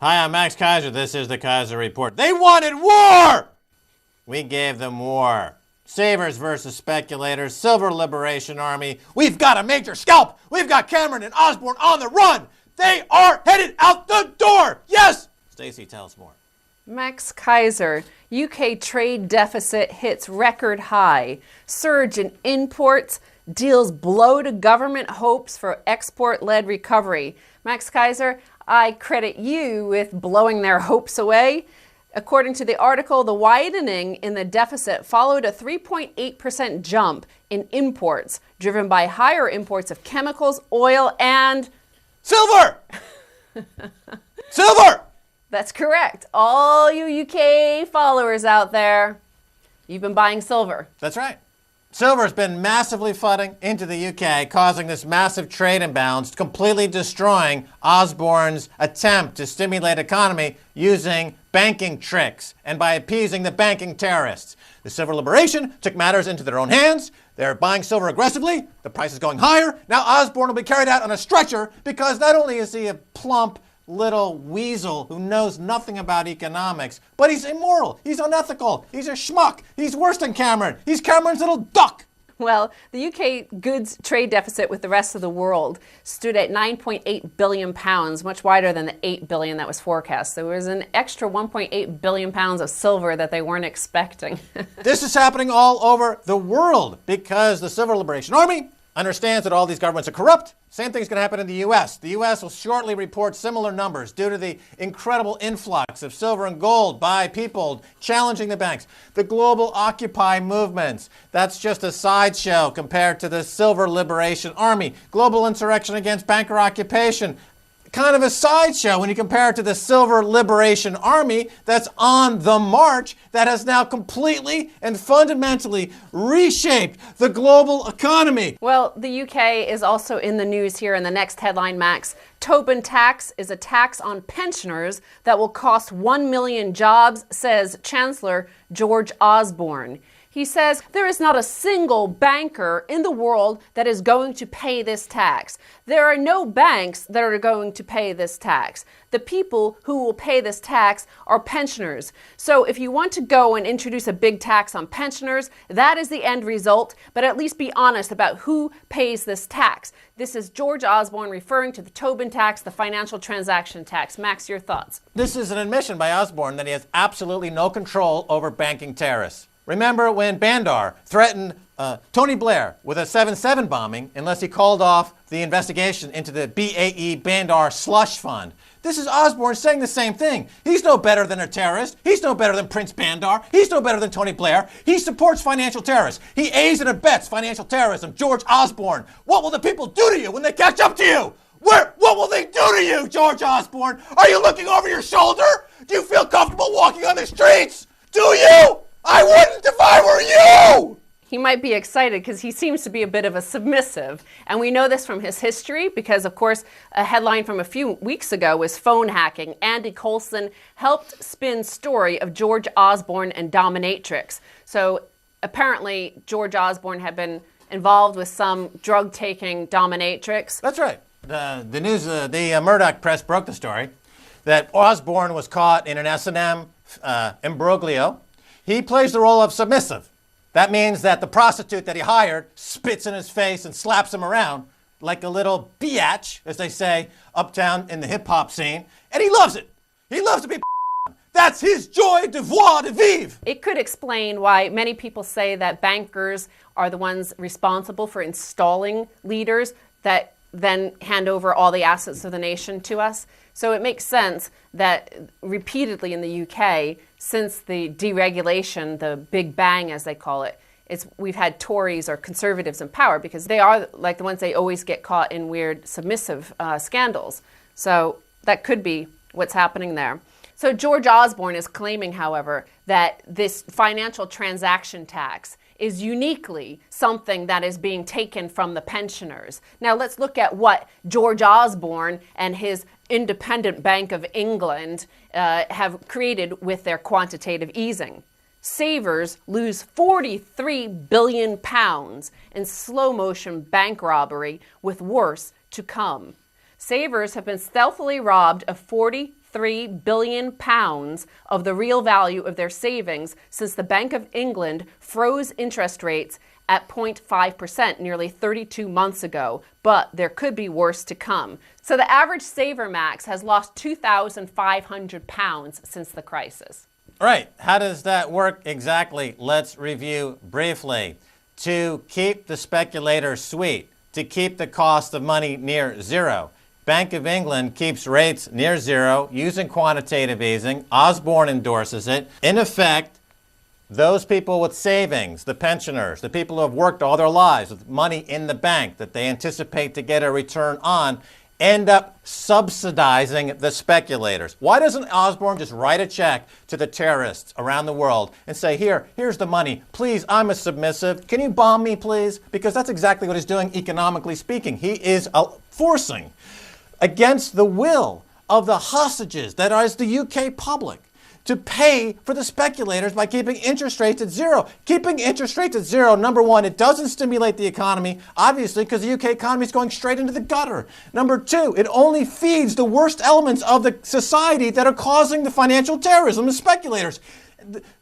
Hi, I'm Max Keiser. This is the Keiser Report. They wanted war! We gave them war. Savers versus speculators, Silver Liberation Army. We've got a major scalp. We've got Cameron and Osborne on the run. They are headed out the door. Yes! Stacy, tell us more. Max Keiser, UK trade deficit hits record high. Surge in imports, deals blow to government hopes for export-led recovery. Max Keiser, I credit you with blowing their hopes away. According to the article, the widening in the deficit followed a 3.8% jump in imports, driven by higher imports of chemicals, oil, and silver! Silver! That's correct. All you UK followers out there, you've been buying silver. That's right. Silver's been massively flooding into the UK, causing this massive trade imbalance, completely destroying Osborne's attempt to stimulate economy using banking tricks and by appeasing the banking terrorists. The Silver Liberation took matters into their own hands. They're buying silver aggressively. The price is going higher. Now Osborne will be carried out on a stretcher because not only is he a plump little weasel who knows nothing about economics, but he's immoral, he's unethical, he's a schmuck, he's worse than Cameron, he's Cameron's little duck. Well, the UK goods trade deficit with the rest of the world stood at £9.8 billion, much wider than the $8 billion that was forecast. There was an extra £1.8 billion of silver that they weren't expecting. This is happening all over the world because the Silver Liberation Army understands that all these governments are corrupt. Same thing's going to happen in the U.S. The U.S. will shortly report similar numbers due to the incredible influx of silver and gold by people challenging the banks. The global Occupy movements, that's just a sideshow compared to the Silver Liberation Army. Global insurrection against banker occupation, kind of a sideshow when you compare it to the Silver Liberation Army that's on the march that has now completely and fundamentally reshaped the global economy. Well, the UK is also in the news here in the next headline, Max. Tobin tax is a tax on pensioners that will cost 1 million jobs, says Chancellor George Osborne. He says there is not a single banker in the world that is going to pay this tax. There are no banks that are going to pay this tax. The people who will pay this tax are pensioners. So if you want to go and introduce a big tax on pensioners, that is the end result, but at least be honest about who pays this tax. This is George Osborne referring to the Tobin tax, the financial transaction tax. Max, your thoughts? This is an admission by Osborne that he has absolutely no control over banking terrorists. Remember when Bandar threatened Tony Blair with a 7/7 bombing unless he called off the investigation into the BAE Bandar slush fund? This is Osborne saying the same thing. He's no better than a terrorist. He's no better than Prince Bandar. He's no better than Tony Blair. He supports financial terrorists. He aids and abets financial terrorism. George Osborne, what will the people do to you when they catch up to you? What will they do to you, George Osborne? Are you looking over your shoulder? Do you feel comfortable walking on the streets? Do you? I wouldn't if I were you! He might be excited because he seems to be a bit of a submissive. And we know this from his history because, of course, a headline from a few weeks ago was phone hacking. Andy Coulson helped spin story of George Osborne and dominatrix. So apparently George Osborne had been involved with some drug-taking dominatrix. That's right. The news, the Murdoch press broke the story that Osborne was caught in an S&M imbroglio. He plays the role of submissive. That means that the prostitute that he hired spits in his face and slaps him around like a little biatch, as they say, uptown in the hip-hop scene. And he loves it. He loves to be That's his joy de voir de vivre. It could explain why many people say that bankers are the ones responsible for installing leaders that then hand over all the assets of the nation to us. So it makes sense that repeatedly in the UK, since the deregulation, the Big Bang as they call it, we've had Tories or conservatives in power because they are like the ones they always get caught in weird submissive scandals. So that could be what's happening there. So George Osborne is claiming, however, that this financial transaction tax is uniquely something that is being taken from the pensioners. Now let's look at what George Osborne and his Independent Bank of England have created with their quantitative easing. Savers lose £43 billion in slow-motion bank robbery with worse to come. Savers have been stealthily robbed of 43 billion pounds of the real value of their savings since the Bank of England froze interest rates at 0.5% nearly 32 months ago, but there could be worse to come. So the average saver max has lost 2,500 pounds since the crisis. Right. How does that work exactly? Let's review briefly. To keep the speculators sweet, to keep the cost of money near zero, Bank of England keeps rates near zero using quantitative easing. Osborne endorses it. In effect, those people with savings, the pensioners, the people who have worked all their lives with money in the bank that they anticipate to get a return on, end up subsidizing the speculators. Why doesn't Osborne just write a check to the terrorists around the world and say, here's the money. Please, I'm a submissive. Can you bomb me, please? Because that's exactly what he's doing economically speaking. He is forcing against the will of the hostages, that is the UK public, to pay for the speculators by keeping interest rates at zero. Keeping interest rates at zero, number one, it doesn't stimulate the economy, obviously, because the UK economy is going straight into the gutter. Number two, it only feeds the worst elements of the society that are causing the financial terrorism, the speculators.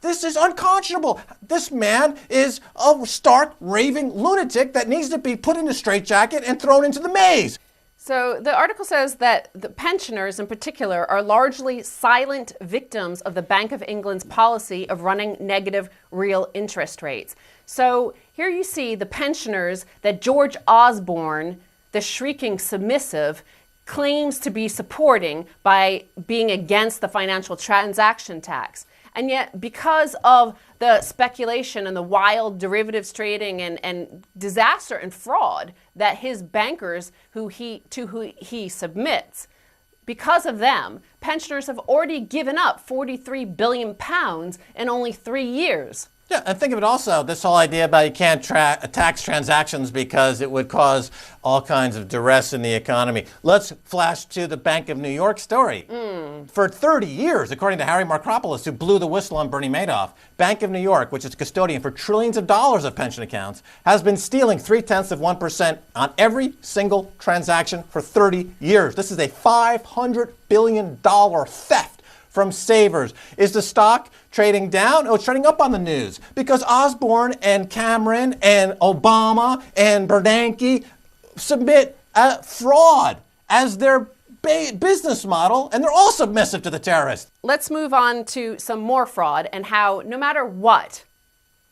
This is unconscionable. This man is a stark, raving lunatic that needs to be put in a straitjacket and thrown into the maze. So the article says that the pensioners in particular are largely silent victims of the Bank of England's policy of running negative real interest rates. So here you see the pensioners that George Osborne, the shrieking submissive, claims to be supporting by being against the financial transaction tax. And yet, because of the speculation and the wild derivatives trading and disaster and fraud that his bankers who he submits, because of them, pensioners have already given up 43 billion pounds in only 3 years. Yeah, and think of it also, this whole idea about you can't tax transactions because it would cause all kinds of duress in the economy. Let's flash to the Bank of New York story. For 30 years, according to Harry Markopoulos, who blew the whistle on Bernie Madoff, Bank of New York, which is custodian for trillions of dollars of pension accounts, has been stealing 0.3% on every single transaction for 30 years. This is a $500 billion theft from savers. Is the stock trading down? Oh, it's trading up on the news because Osborne and Cameron and Obama and Bernanke submit fraud as their business model, and they're all submissive to the terrorists. Let's move on to some more fraud and how no matter what,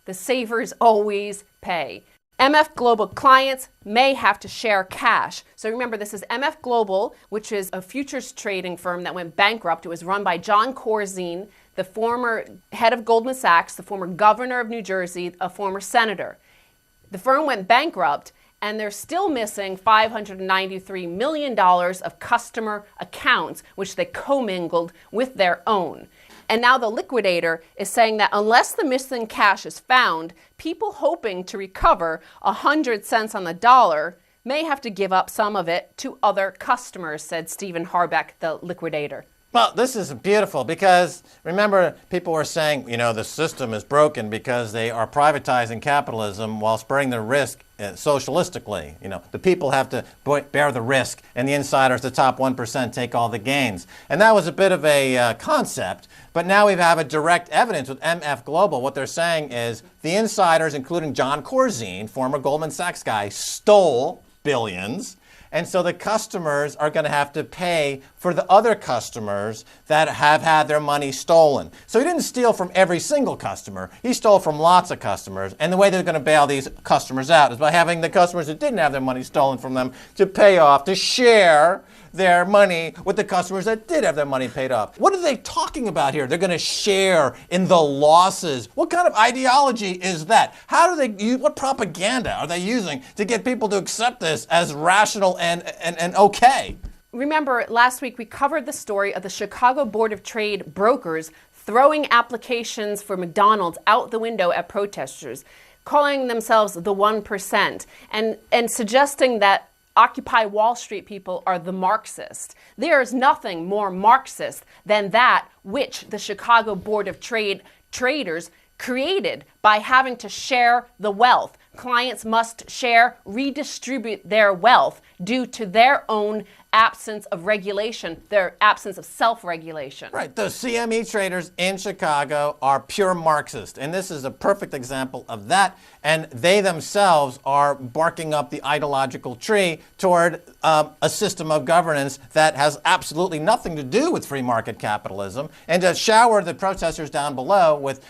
the savers always pay. MF Global clients may have to share cash. So remember, this is MF Global, which is a futures trading firm that went bankrupt. It was run by John Corzine, the former head of Goldman Sachs, the former governor of New Jersey, a former senator. The firm went bankrupt, and they're still missing $593 million of customer accounts, which they commingled with their own. And now the liquidator is saying that unless the missing cash is found, people hoping to recover 100 cents on the dollar may have to give up some of it to other customers, said Stephen Harbeck, the liquidator. Well, this is beautiful because, remember, people were saying, the system is broken because they are privatizing capitalism while spreading the risk socialistically. The people have to bear the risk and the insiders, the top 1%, take all the gains. And that was a bit of a concept, but now we have a direct evidence with MF Global. What they're saying is the insiders, including John Corzine, former Goldman Sachs guy, stole billions. And so the customers are going to have to pay for the other customers that have had their money stolen. So he didn't steal from every single customer. He stole from lots of customers. And the way they're going to bail these customers out is by having the customers that didn't have their money stolen from them to pay off, to share their money with the customers that did have their money paid off. What are they talking about here? They're going to share in the losses. What kind of ideology is that? How do they use, what propaganda are they using to get people to accept this as rational and okay? Remember, last week we covered the story of the Chicago Board of Trade brokers throwing applications for McDonald's out the window at protesters, calling themselves the 1%, and suggesting that Occupy Wall Street people are the Marxists. There is nothing more Marxist than that which the Chicago Board of Trade traders created by having to share the wealth. Clients must share, redistribute their wealth due to their own absence of regulation, their absence of self-regulation. Right. Those CME traders in Chicago are pure Marxist, and this is a perfect example of that. And they themselves are barking up the ideological tree toward a system of governance that has absolutely nothing to do with free market capitalism, and to shower the protesters down below with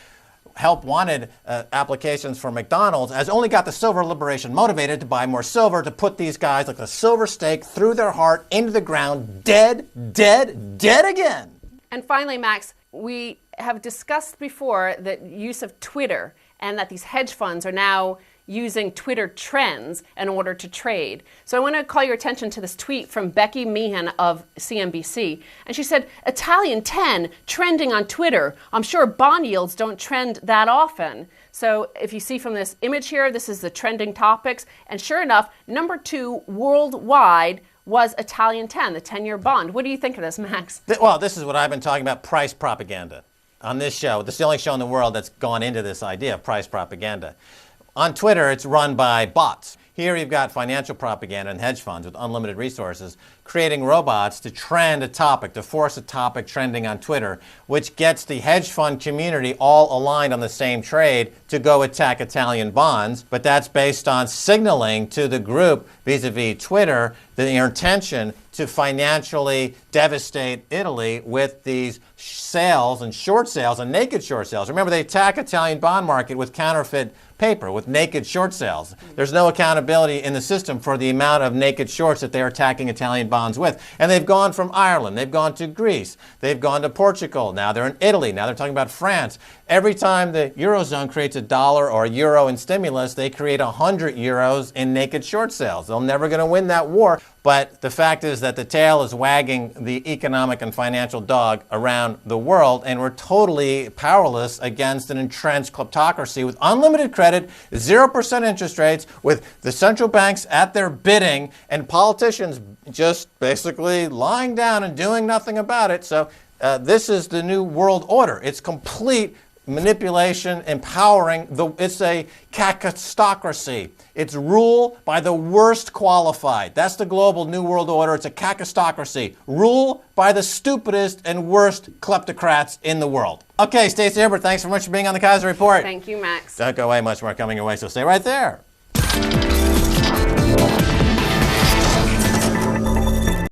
help wanted applications for McDonald's has only got the silver liberation motivated to buy more silver, to put these guys like a silver stake through their heart into the ground, dead, dead, dead again. And finally, Max, we have discussed before the use of Twitter and that these hedge funds are now using Twitter trends in order to trade. So I want to call your attention to this tweet from Becky Meehan of CNBC. And she said, Italian 10 trending on Twitter. I'm sure bond yields don't trend that often. So if you see from this image here, this is the trending topics. And sure enough, number 2 worldwide was Italian 10, the 10-year bond. What do you think of this, Max? Well, this is what I've been talking about, price propaganda. On this show, this is the only show in the world that's gone into this idea of price propaganda. On Twitter, it's run by bots. Here you've got financial propaganda and hedge funds with unlimited resources creating robots to trend a topic, to force a topic trending on Twitter, which gets the hedge fund community all aligned on the same trade to go attack Italian bonds. But that's based on signaling to the group vis-a-vis Twitter their intention to financially devastate Italy with these sales and short sales and naked short sales. Remember, they attack Italian bond market with counterfeit paper, with naked short sales. There's no accountability in the system for the amount of naked shorts that they're attacking Italian bonds with. And they've gone from Ireland, they've gone to Greece, they've gone to Portugal, now they're in Italy, now they're talking about France. Every time the Eurozone creates a dollar or a euro in stimulus, they create 100 euros in naked short sales. They're never going to win that war. But the fact is that the tail is wagging the economic and financial dog around the world, and we're totally powerless against an entrenched kleptocracy with unlimited credit, 0% interest rates, with the central banks at their bidding, and politicians just basically lying down and doing nothing about it. So this is the new world order. It's complete manipulation, empowering. It's a kakistocracy. It's rule by the worst qualified. That's the global new world order. It's a kakistocracy. Rule by the stupidest and worst kleptocrats in the world. Okay, Stacy Herbert, thanks so much for being on the Keiser Report. Thank you, Max. Don't go away, much more coming your way, so stay right there.